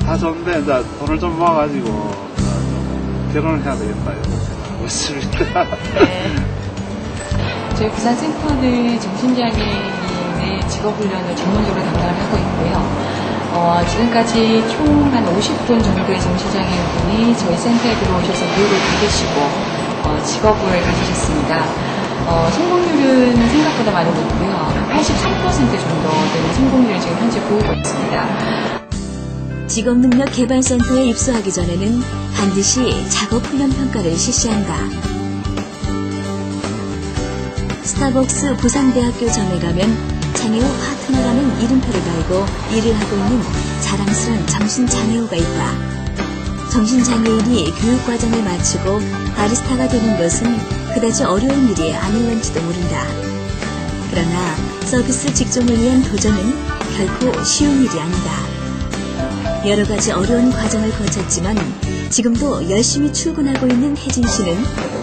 다 좋은데 이제 돈을 좀 모아가지고 결혼을 해야 되겠다 이렇게 생각하고 있습니다. 네. 저희 부산센터는 정신장애인의 직업훈련을 전문적으로 담당을 하고 있고요. 지금까지 총 한 50분 정도의 정신장애인분이 저희 센터에 들어오셔서 교육을 받으시고 직업을 가지셨습니다. 성공률은 생각보다 많이 높고요. 83% 정도 되는 성공률을 지금 현재 보이고 있습니다. 직업능력개발센터에 입소하기 전에는 반드시 작업훈련 평가를 실시한다. 스타벅스 부산대학교 점에 가면 장애우 파트너라는 이름표를 달고 일을 하고 있는 자랑스런 정신장애우가 있다. 정신장애인이 교육과정을 마치고 바리스타가 되는 것은 그다지 어려운 일이 아닐런지도 모른다. 그러나 서비스 직종을 위한 도전은 결코 쉬운 일이 아니다. 여러 가지 어려운 과정을 거쳤지만 지금도 열심히 출근하고 있는 혜진 씨는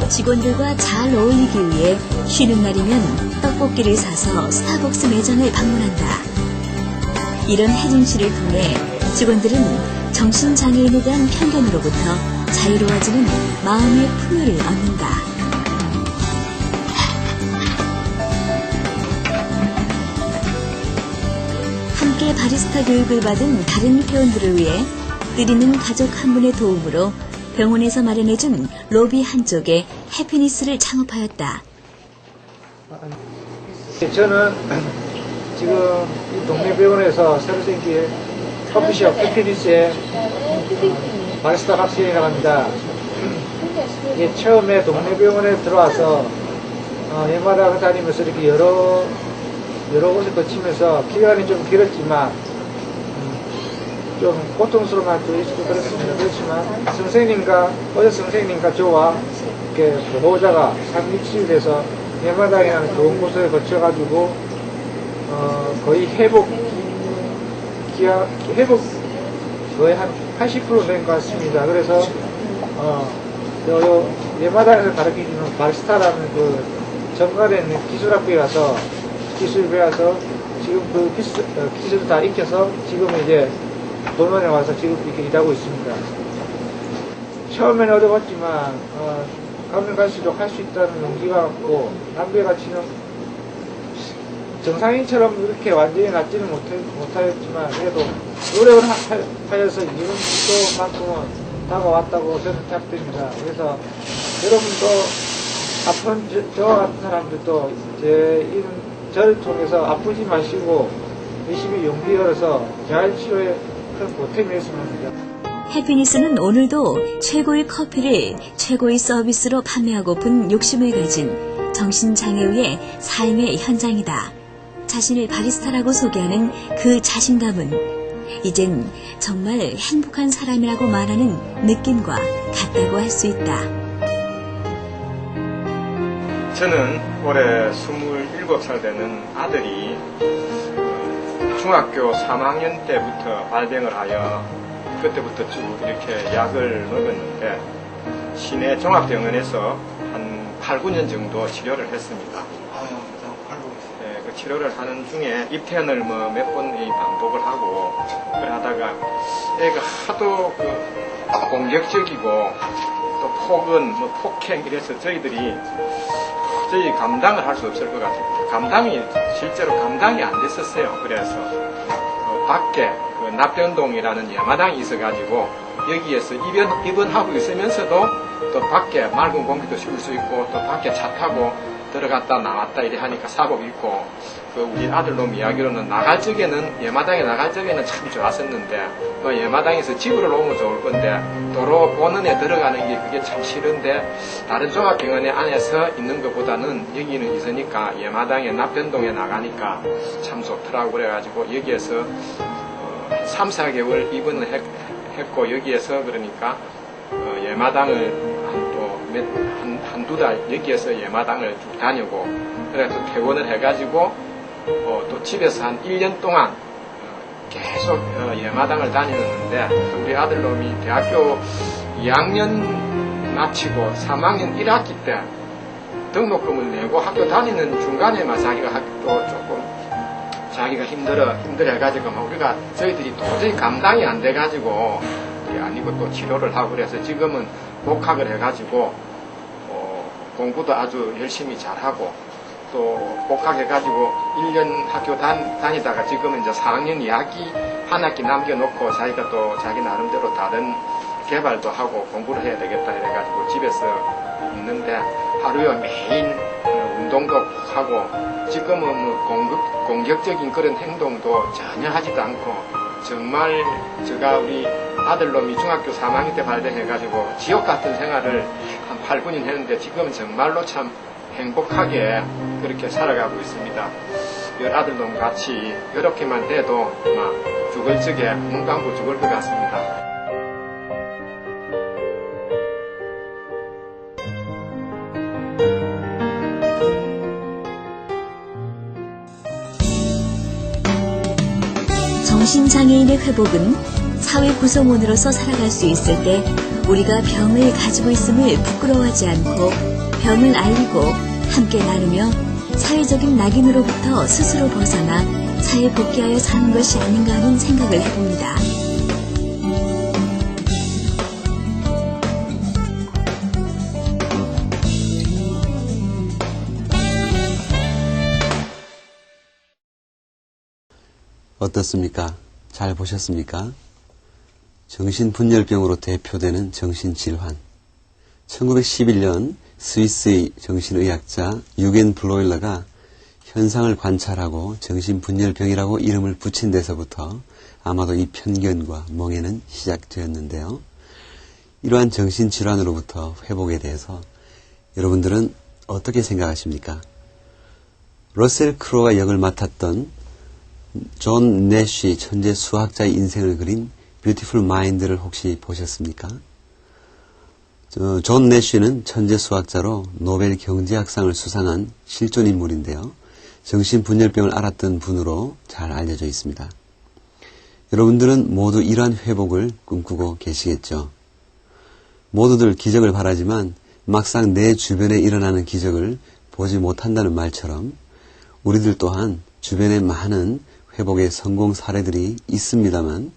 직원들과 잘 어울리기 위해 쉬는 날이면 떡볶이를 사서 스타벅스 매장을 방문한다. 이런 혜진 씨를 통해 직원들은 정신장애인에 대한 편견으로부터 자유로워지는 마음의 풍요를 얻는다. 함께 바리스타 교육을 받은 다른 회원들을 위해 뜨리는 가족 한 분의 도움으로 병원에서 마련해준 로비 한쪽에 해피니스를 창업하였다. 저는 지금 이 동네 병원에서 새로 생긴 커피숍 해피니스의 바리스타 박수현이라고 합니다. 이게 처음에 동네 병원에 들어와서 예마다를 다니면서 이렇게 여러 곳을 거치면서 기간이 좀 길었지만 좀 고통스러운 날도 있고 그렇습니다. 그렇지만 의사 선생님과 저와 이렇게 보호자가 3일치유 돼서 예마당이라는 좋은 곳을 거쳐가지고 거의 회복 거의 한 80% 된 것 같습니다. 그래서 예마당에서 가르치는 바리스타라는 그 전과된 기술학교에 가서 기술 배워서 지금 그 기술을 다 익혀서 지금 이제 본원에 와서 지금 이렇게 일하고 있습니다. 처음에는 어려웠지만 가면 갈수록 할 수 있다는 용기가 없고 남배같이는 정상인처럼 이렇게 완전히 낫지는 못하였지만 그래도 노력을 하여서 이런 정도만큼은 다가왔다고 저는 생각됩니다. 그래서 여러분도 아픈 저와 같은 사람들도 저를 통해서 아프지 마시고 열심히 용기 열어서 재활치료에 큰 보탬이 됐으면 합니다. 해피니스는 오늘도 최고의 커피를 최고의 서비스로 판매하고픈 욕심을 가진 정신장애우의 삶의 현장이다. 자신을 바리스타라고 소개하는 그 자신감은 이젠 정말 행복한 사람이라고 말하는 느낌과 같다고 할 수 있다. 저는 올해 27살 되는 아들이 중학교 3학년 때부터 발병을 하여 그때부터 쭉 이렇게 약을 먹었는데 시내 종합병원에서 한 8, 9년 정도 치료를 했습니다. 네, 그 치료를 하는 중에 입퇴원을 몇 번 반복을 하고 그래 하다가 애가 하도 공격적이고 또 폭언, 폭행 이래서 저희들이 도저히 감당을 할 수 없을 것 같아요. 실제로 감당이 안 됐었어요. 그래서 밖에 납변동이라는 예마당이 있어가지고 여기에서 입원하고 있으면서도 또 밖에 맑은 공기도 쉴 수 있고 또 밖에 차 타고 들어갔다 나왔다 이래 하니까 사복 입고 우리 아들놈 이야기로는 예마당에 나갈 적에는 참 좋았었는데 예마당에서 집으로 오면 좋을 건데 도로 본원에 들어가는 게 그게 참 싫은데 다른 종합병원에 안에서 있는 것보다는 여기는 있으니까 예마당에 납변동에 나가니까 참 좋더라고 그래가지고 여기에서 3, 4개월 입원을 했고 여기에서 그러니까 예마당을 한두 달 여기에서 예마당을 쭉 다니고 그래서 퇴원을 해가지고 또 집에서 한 1년 동안 계속 예마당을 다녔는데 우리 아들놈이 대학교 2학년 마치고 3학년 1학기 때 등록금을 내고 학교 다니는 중간에만 자기가 학교 조금 자기가 힘들어 해가지고 우리가 저희들이 도저히 감당이 안 돼가지고 게 아니고 또 치료를 하고 그래서 지금은 복학을 해가지고 공부도 아주 열심히 잘하고 또 복학해가지고 1년 학교 다니다가 지금은 이제 4학년 2학기 한 학기 남겨놓고 자기가 또 자기 나름대로 다른 개발도 하고 공부를 해야 되겠다 이래가지고 집에서 있는데 하루에 매일 운동도 하고 지금은 뭐 공격적인 그런 행동도 전혀 하지도 않고 정말 제가 우리 아들놈이 중학교 3학년 때 발령해가지고 지옥 같은 생활을 한 8, 9년 했는데 지금은 정말로 참 행복하게 그렇게 살아가고 있습니다. 아들놈 같이 이렇게만 돼도 막 죽을 적에 눈 감고 죽을 것 같습니다. 정신장애인의 회복은 사회 구성원으로서 살아갈 수 있을 때 우리가 병을 가지고 있음을 부끄러워하지 않고 병을 알리고 함께 나누며 사회적인 낙인으로부터 스스로 벗어나 사회에 복귀하여 사는 것이 아닌가 하는 생각을 해봅니다. 어떻습니까? 잘 보셨습니까? 정신분열병으로 대표되는 정신질환. 1911년 스위스의 정신의학자 유겐 블로일러가 현상을 관찰하고 정신분열병이라고 이름을 붙인 데서부터 아마도 이 편견과 멍해는 시작되었는데요. 이러한 정신질환으로부터 회복에 대해서 여러분들은 어떻게 생각하십니까? 러셀 크로가 역을 맡았던 존 내쉬 천재 수학자의 인생을 그린 뷰티풀 마인드를 혹시 보셨습니까? 존 내쉬는 천재 수학자로 노벨 경제학상을 수상한 실존 인물인데요. 정신분열병을 앓았던 분으로 잘 알려져 있습니다. 여러분들은 모두 이러한 회복을 꿈꾸고 계시겠죠. 모두들 기적을 바라지만 막상 내 주변에 일어나는 기적을 보지 못한다는 말처럼 우리들 또한 주변에 많은 회복의 성공 사례들이 있습니다만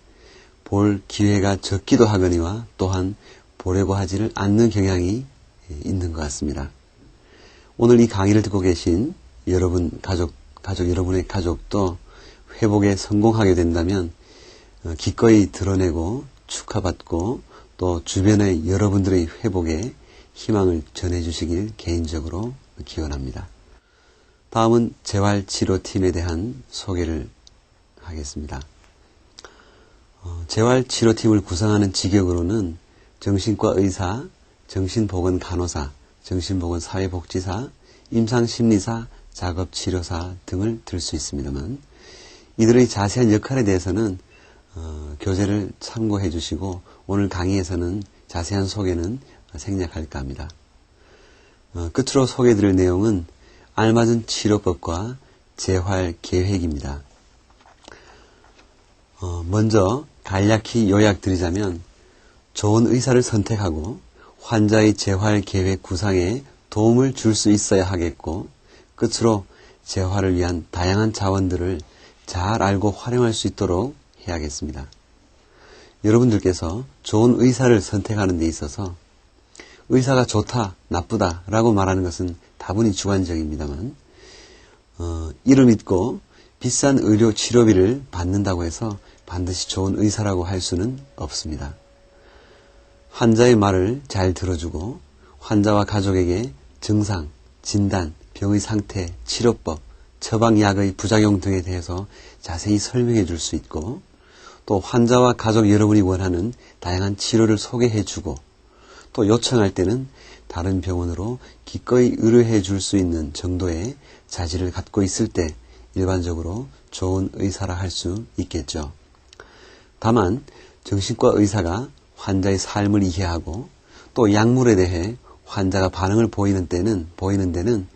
볼 기회가 적기도 하거니와 또한 보려고 하지를 않는 경향이 있는 것 같습니다. 오늘 이 강의를 듣고 계신 여러분의 가족도 회복에 성공하게 된다면 기꺼이 드러내고 축하받고 또 주변의 여러분들의 회복에 희망을 전해주시길 개인적으로 기원합니다. 다음은 재활치료팀에 대한 소개를 하겠습니다. 재활치료팀을 구성하는 직역으로는 정신과 의사, 정신보건 간호사, 정신보건 사회복지사, 임상심리사, 작업치료사 등을 들 수 있습니다만 이들의 자세한 역할에 대해서는 교재를 참고해 주시고 오늘 강의에서는 자세한 소개는 생략할까 합니다. 끝으로 소개해드릴 내용은 알맞은 치료법과 재활 계획입니다. 먼저 간략히 요약드리자면 좋은 의사를 선택하고 환자의 재활 계획 구상에 도움을 줄 수 있어야 하겠고 끝으로 재활을 위한 다양한 자원들을 잘 알고 활용할 수 있도록 해야겠습니다. 여러분들께서 좋은 의사를 선택하는 데 있어서 의사가 좋다, 나쁘다 라고 말하는 것은 다분히 주관적입니다만 이를 믿고 비싼 의료 치료비를 받는다고 해서 반드시 좋은 의사라고 할 수는 없습니다. 환자의 말을 잘 들어주고 환자와 가족에게 증상, 진단, 병의 상태, 치료법, 처방약의 부작용 등에 대해서 자세히 설명해 줄 수 있고 또 환자와 가족 여러분이 원하는 다양한 치료를 소개해 주고 또 요청할 때는 다른 병원으로 기꺼이 의뢰해 줄 수 있는 정도의 자질을 갖고 있을 때 일반적으로 좋은 의사라 할 수 있겠죠. 다만 정신과 의사가 환자의 삶을 이해하고 또 약물에 대해 환자가 반응을 보이는 데는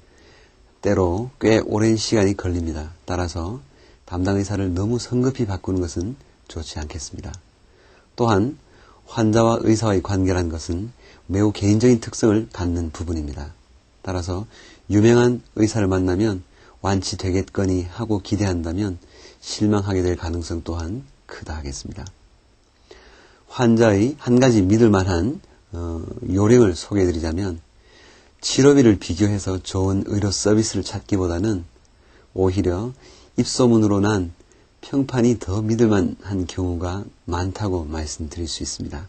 때로 꽤 오랜 시간이 걸립니다. 따라서 담당 의사를 너무 성급히 바꾸는 것은 좋지 않겠습니다. 또한 환자와 의사와의 관계란 것은 매우 개인적인 특성을 갖는 부분입니다. 따라서 유명한 의사를 만나면 완치되겠거니 하고 기대한다면 실망하게 될 가능성 또한 크다 하겠습니다. 환자의 한 가지 믿을 만한 요령을 소개해드리자면 치료비를 비교해서 좋은 의료 서비스를 찾기보다는 오히려 입소문으로 난 평판이 더 믿을만한 경우가 많다고 말씀드릴 수 있습니다.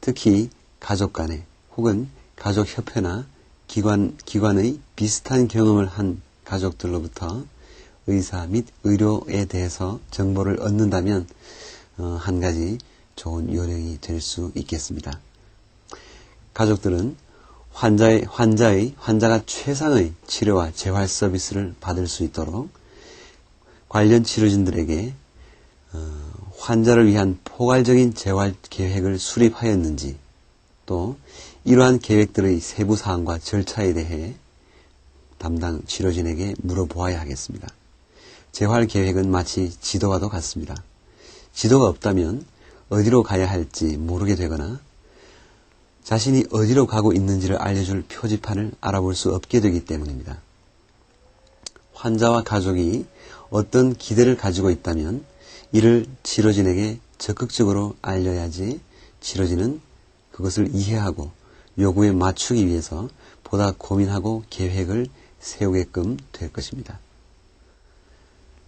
특히 가족 간에 혹은 가족협회나 기관의 비슷한 경험을 한 가족들로부터 의사 및 의료에 대해서 정보를 얻는다면 한 가지 좋은 요령이 될 수 있겠습니다. 가족들은 환자가 최상의 치료와 재활 서비스를 받을 수 있도록 관련 치료진들에게 환자를 위한 포괄적인 재활 계획을 수립하였는지 또 이러한 계획들의 세부 사항과 절차에 대해 담당 치료진에게 물어보아야 하겠습니다. 재활 계획은 마치 지도와도 같습니다. 지도가 없다면 어디로 가야 할지 모르게 되거나 자신이 어디로 가고 있는지를 알려줄 표지판을 알아볼 수 없게 되기 때문입니다. 환자와 가족이 어떤 기대를 가지고 있다면 이를 치료진에게 적극적으로 알려야지 치료진은 그것을 이해하고 요구에 맞추기 위해서 보다 고민하고 계획을 세우게끔 될 것입니다.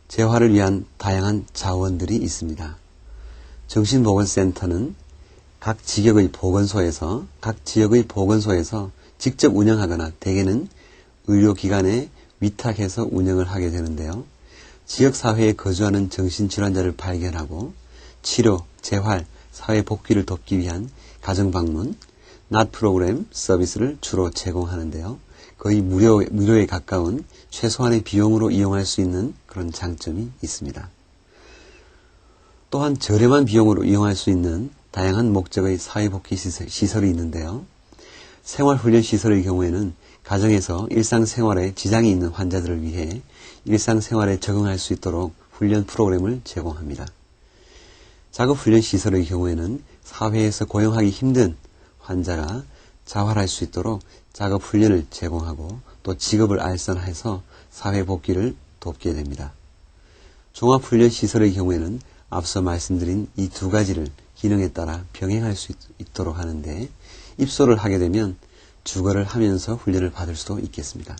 재활을 위한 다양한 자원들이 있습니다. 정신보건센터는 각 지역의 보건소에서 직접 운영하거나 대개는 의료기관에 위탁해서 운영을 하게 되는데요. 지역사회에 거주하는 정신질환자를 발견하고 치료, 재활, 사회복귀를 돕기 위한 가정방문, 낮 프로그램 서비스를 주로 제공하는데요. 거의 무료에 가까운 최소한의 비용으로 이용할 수 있는 그런 장점이 있습니다. 또한 저렴한 비용으로 이용할 수 있는 다양한 목적의 사회복귀 시설이 있는데요. 생활훈련시설의 경우에는 가정에서 일상생활에 지장이 있는 환자들을 위해 일상생활에 적응할 수 있도록 훈련 프로그램을 제공합니다. 작업훈련시설의 경우에는 사회에서 고용하기 힘든 환자가 자활할 수 있도록 작업훈련을 제공하고 또 직업을 알선해서 사회복귀를 돕게 됩니다. 종합훈련시설의 경우에는 앞서 말씀드린 이 두 가지를 기능에 따라 병행할 수 있도록 하는데 입소를 하게 되면 주거를 하면서 훈련을 받을 수도 있겠습니다.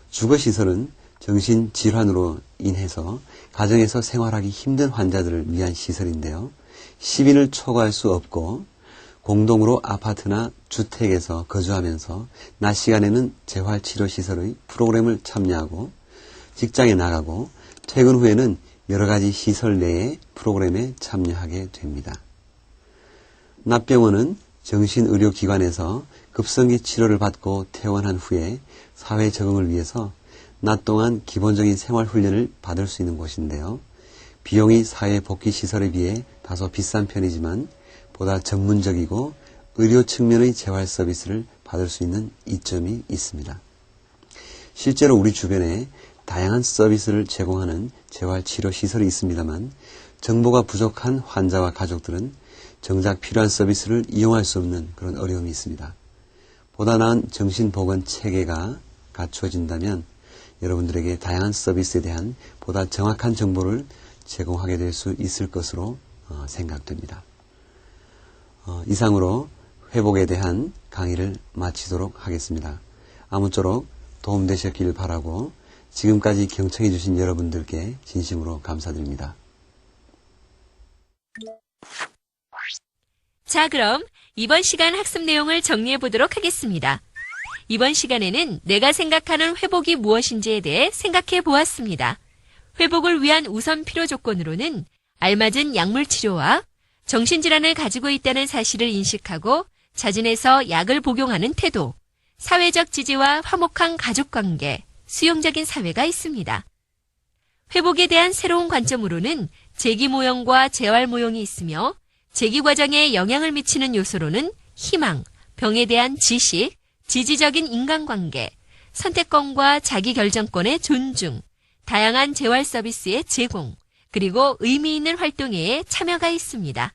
주거시설은 정신질환으로 인해서 가정에서 생활하기 힘든 환자들을 위한 시설인데요. 10인을 초과할 수 없고 공동으로 아파트나 주택에서 거주하면서 낮 시간에는 재활치료시설의 프로그램을 참여하고 직장에 나가고 퇴근 후에는 여러 가지 시설 내의 프로그램에 참여하게 됩니다. 낮병원은 정신의료기관에서 급성기 치료를 받고 퇴원한 후에 사회 적응을 위해서 낮 동안 기본적인 생활훈련을 받을 수 있는 곳인데요. 비용이 사회복귀시설에 비해 다소 비싼 편이지만 보다 전문적이고 의료 측면의 재활 서비스를 받을 수 있는 이점이 있습니다. 실제로 우리 주변에 다양한 서비스를 제공하는 재활치료시설이 있습니다만 정보가 부족한 환자와 가족들은 정작 필요한 서비스를 이용할 수 없는 그런 어려움이 있습니다. 보다 나은 정신보건 체계가 갖추어진다면 여러분들에게 다양한 서비스에 대한 보다 정확한 정보를 제공하게 될 수 있을 것으로 생각됩니다. 이상으로 회복에 대한 강의를 마치도록 하겠습니다. 아무쪼록 도움되셨길 바라고 지금까지 경청해 주신 여러분들께 진심으로 감사드립니다. 자, 그럼 이번 시간 학습 내용을 정리해 보도록 하겠습니다. 이번 시간에는 내가 생각하는 회복이 무엇인지에 대해 생각해 보았습니다. 회복을 위한 우선 필요 조건으로는 알맞은 약물 치료와 정신질환을 가지고 있다는 사실을 인식하고 자진해서 약을 복용하는 태도, 사회적 지지와 화목한 가족관계, 수용적인 사회가 있습니다. 회복에 대한 새로운 관점으로는 재기 모형과 재활 모형이 있으며 재기 과정에 영향을 미치는 요소로는 희망, 병에 대한 지식, 지지적인 인간관계, 선택권과 자기결정권의 존중, 다양한 재활 서비스의 제공, 그리고 의미 있는 활동에 참여가 있습니다.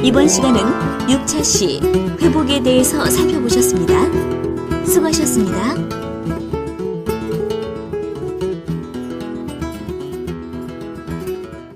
이번 시간은 6차 시 회복에 대해서 살펴보셨습니다. 수고하셨습니다.